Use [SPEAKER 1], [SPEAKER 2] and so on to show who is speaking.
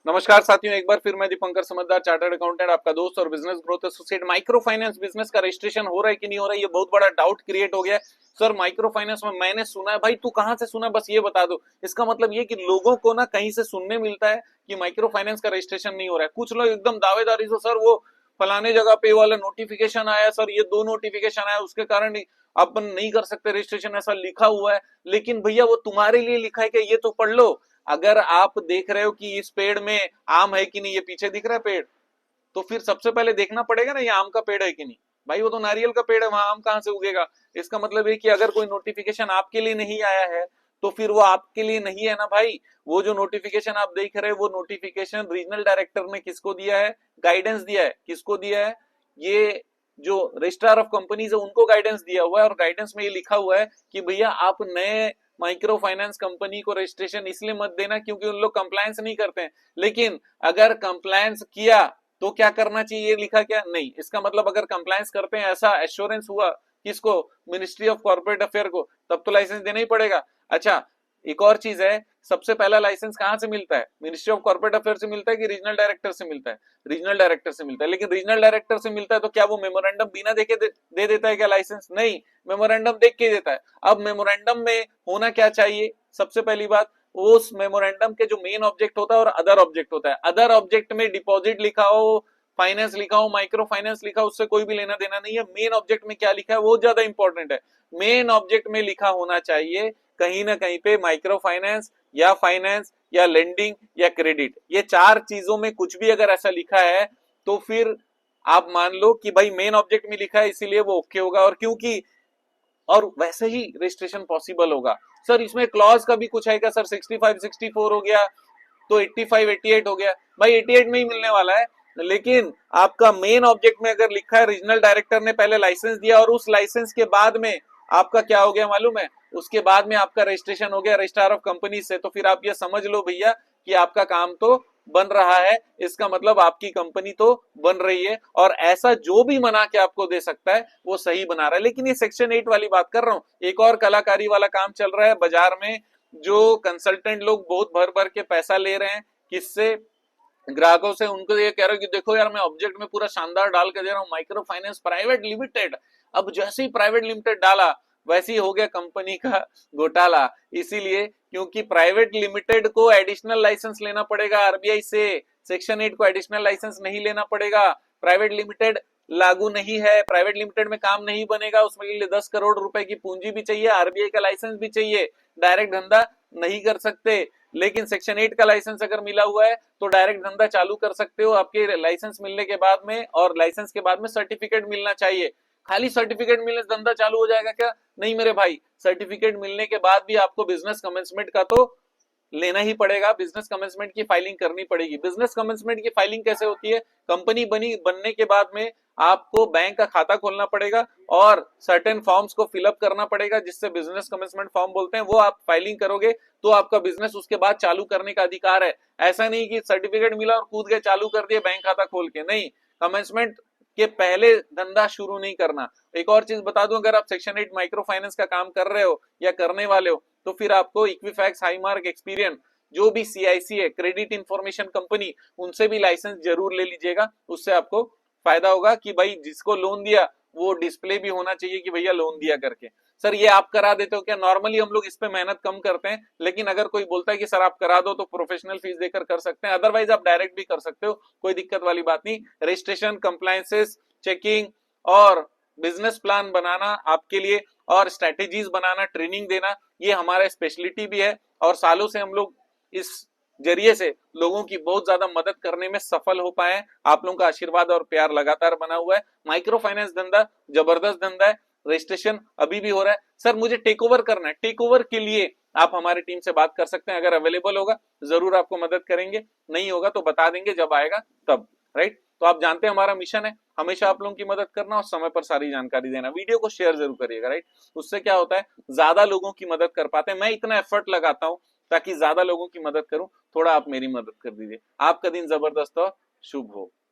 [SPEAKER 1] नमस्कार साथियों, एक बार फिर मैं दीपंकर समझदार चार्टर्ड अकाउंटेंट, आपका दोस्त और business growth associate. Micro finance business का रजिस्ट्रेशन हो रहा है कि नहीं हो रहा है, ये बहुत बड़ा डाउट क्रिएट हो गया है। सर माइक्रो फाइनेंस में मैंने सुना है। भाई तू कहां से सुना है, बस ये बता दो। इसका मतलब ये कि लोगों को ना कहीं से सुनने मिलता है कि माइक्रो फाइनेंस का रजिस्ट्रेशन नहीं हो रहा है। कुछ लोग एकदम दावेदारी से, सर वो फलाने जगह पे वाला नोटिफिकेशन आया, सर ये दो नोटिफिकेशन आया, उसके कारण अपन नहीं कर सकते रजिस्ट्रेशन, ऐसा लिखा हुआ है। लेकिन भैया वो तुम्हारे लिए लिखा है कि ये तो पढ़ लो। अगर आप देख रहे हो कि इस पेड़ में आम है कि नहीं, ये पीछे दिख रहा है पेड़, तो फिर सबसे पहले देखना पड़ेगा ना ये आम का पेड़ है कि नहीं। भाई वो तो नारियल का पेड़ है, वहां आम कहां से उगेगा। इसका मतलब है कि अगर कोई नोटिफिकेशन आपके लिए नहीं आया है तो फिर वो आपके लिए नहीं है ना भाई। वो जो नोटिफिकेशन आप देख रहे हैं वो नोटिफिकेशन रीजनल डायरेक्टर ने किसको दिया है, गाइडेंस दिया है। किसको दिया है, ये जो रजिस्ट्रार ऑफ कंपनीज है उनको गाइडेंस दिया हुआ है। और गाइडेंस में ये लिखा हुआ है कि भैया आप नए माइक्रो फाइनेंस कंपनी को रजिस्ट्रेशन इसलिए मत देना क्योंकि उन लोग कंप्लायंस नहीं करते हैं। लेकिन अगर कंप्लायंस किया तो क्या करना चाहिए, लिखा क्या नहीं। इसका मतलब अगर कंप्लायंस करते हैं, ऐसा एश्योरेंस हुआ किसको, मिनिस्ट्री ऑफ कॉर्पोरेट अफेयर को, तब तो लाइसेंस देना ही पड़ेगा। अच्छा, एक और चीज है, सबसे पहला लाइसेंस कहां से मिलता है, मिनिस्ट्री ऑफ कॉर्पोरेट अफेयर से मिलता है कि रीजनल डायरेक्टर से मिलता है। रीजनल डायरेक्टर से मिलता है। लेकिन रीजनल डायरेक्टर से मिलता है तो क्या वो मेमोरेंडम बिना देखे दे देता है क्या लाइसेंस, नहीं, मेमोरेंडम देख के देता है। अब मेमोरेंडम में होना क्या चाहिए, सबसे पहली बात, उस मेमोरेंडम के जो मेन ऑब्जेक्ट होता है और अदर ऑब्जेक्ट होता है। अदर ऑब्जेक्ट में डिपॉजिट लिखा हो, फाइनेंस लिखा हो, माइक्रो फाइनेंस लिखा हो, उससे कोई भी लेना देना नहीं है। मेन ऑब्जेक्ट में क्या लिखा है वो ज्यादा इंपॉर्टेंट है। मेन ऑब्जेक्ट में लिखा होना चाहिए कहीं ना कहीं पे माइक्रो फाइनेंस या लेंडिंग या क्रेडिट, ये चार चीजों में कुछ भी अगर ऐसा लिखा है तो फिर आप मान लो कि भाई मेन ऑब्जेक्ट में लिखा है इसीलिए वो ओके होगा। और क्योंकि और वैसे ही रजिस्ट्रेशन पॉसिबल होगा। सर इसमें क्लॉज का भी कुछ है क्या, सर 65 64 हो गया तो 85 88 हो गया, भाई 88 में ही मिलने वाला है। लेकिन आपका मेन ऑब्जेक्ट में अगर लिखा है रीजनल डायरेक्टर ने पहले लाइसेंस दिया और उस लाइसेंस के बाद में आपका क्या हो गया मालूम है, उसके बाद में आपका रजिस्ट्रेशन हो गया रजिस्ट्रार ऑफ कंपनी से, तो फिर आप ये समझ लो भैया कि आपका काम तो बन रहा है। इसका मतलब आपकी कंपनी तो बन रही है। और ऐसा जो भी मना के आपको दे सकता है वो सही बना रहा है। लेकिन ये सेक्शन 8 वाली बात कर रहा हूं, एक और कलाकारी वाला काम चल रहा है बाजार में। जो कंसल्टेंट लोग बहुत भर भर के पैसा ले रहे हैं, किससे, ग्राहकों से। उनको ये कह रहे हो कि देखो यार मैं ऑब्जेक्ट में पूरा शानदार डाल के दे रहा हूँ, माइक्रो फाइनेंस प्राइवेट लिमिटेड। अब जैसे ही प्राइवेट लिमिटेड डाला वैसे ही हो गया कंपनी का घोटाला। इसीलिए क्योंकि प्राइवेट लिमिटेड को एडिशनल लाइसेंस लेना पड़ेगा आरबीआई से, सेक्शन 8 को एडिशनल लाइसेंस नहीं लेना पड़ेगा। प्राइवेट लिमिटेड लागू नहीं है, प्राइवेट लिमिटेड में काम नहीं बनेगा, उसमें के लिए 10 करोड़ रुपए की पूंजी भी चाहिए, आरबीआई का लाइसेंस भी चाहिए, डायरेक्ट धंधा नहीं कर सकते। लेकिन सेक्शन 8 का लाइसेंस अगर मिला हुआ है तो डायरेक्ट धंधा चालू कर सकते हो आपके लाइसेंस मिलने के बाद में। और लाइसेंस के बाद में सर्टिफिकेट मिलना चाहिए। खाली सर्टिफिकेट मिलने से धंधा चालू हो जाएगा क्या, नहीं मेरे भाई। सर्टिफिकेट मिलने के बाद भी आपको बिजनेस कमेंसमेंट का तो लेना ही पड़ेगा, बिजनेस कमेंसमेंट की फाइलिंग करनी पड़ेगी। बिजनेस कमेंसमेंट की फाइलिंग कैसे होती है, कंपनी बनने के बाद में आपको बैंक का खाता खोलना पड़ेगा और सर्टेन फॉर्म्स को फिलअप करना पड़ेगा जिससे बिजनेस कमेंसमेंट फॉर्म बोलते हैं, वो आप फाइलिंग करोगे तो आपका बिजनेस उसके बाद चालू करने का अधिकार है। ऐसा नहीं कि सर्टिफिकेट मिला और कूद के चालू कर दिए बैंक खाता खोल के, नहीं, कमेंसमेंट के पहले धंधा शुरू नहीं करना। एक और चीज बता दूं, अगर आप सेक्शन 8 माइक्रो फाइनेंस का काम कर रहे हो या करने वाले हो तो फिर आपको इक्विफैक्स, हाईमार्क, एक्सपीरियन, जो भी सीआईसी है, क्रेडिट इंफॉर्मेशन कंपनी, उनसे भी लाइसेंस जरूर ले लीजिएगा। उससे आपको फायदा होगा कि भाई जिसको लोन दिया वो डिस्प्ले भी होना चाहिए कि भैया लोन दिया करके। सर ये आप करा देते हो क्या, नॉर्मली हम लोग इस पे मेहनत कम करते हैं, लेकिन अगर कोई बोलता है कि सर आप करा दो तो प्रोफेशनल फीस देकर कर सकते हैं, अदरवाइज आप डायरेक्ट भी कर सकते हो, कोई दिक्कत वाली बात नहीं। रजिस्ट्रेशन, कंप्लायंसेस, चेकिंग और बिजनेस प्लान बनाना आपके लिए, और स्ट्रेटेजीज बनाना, ट्रेनिंग देना, ये हमारा स्पेशलिटी भी है। और सालों से हम लोग इस जरिए से लोगों की बहुत ज्यादा मदद करने में सफल हो पाए। आप लोगों का आशीर्वाद और प्यार लगातार बना हुआ है। माइक्रो फाइनेंस धंधा जबरदस्त धंधा है, रजिस्ट्रेशन अभी भी हो रहा है। सर मुझे टेक ओवर करना है, टेक ओवर के लिए आप हमारी टीम से बात कर सकते हैं। अगर अवेलेबल होगा जरूर आपको मदद करेंगे, नहीं होगा तो बता देंगे जब आएगा तब, राइट। तो आप जानते हैं हमारा मिशन है हमेशा आप लोगों की मदद करना और समय पर सारी जानकारी देना। वीडियो को शेयर जरूर करिएगा, राइट। उससे क्या होता है, ज्यादा लोगों की मदद कर पाते हैं। मैं इतना एफर्ट लगाता हूं ताकि ज्यादा लोगों की मदद करूं, थोड़ा आप मेरी मदद कर दीजिए। आपका दिन जबरदस्त हो, शुभ हो।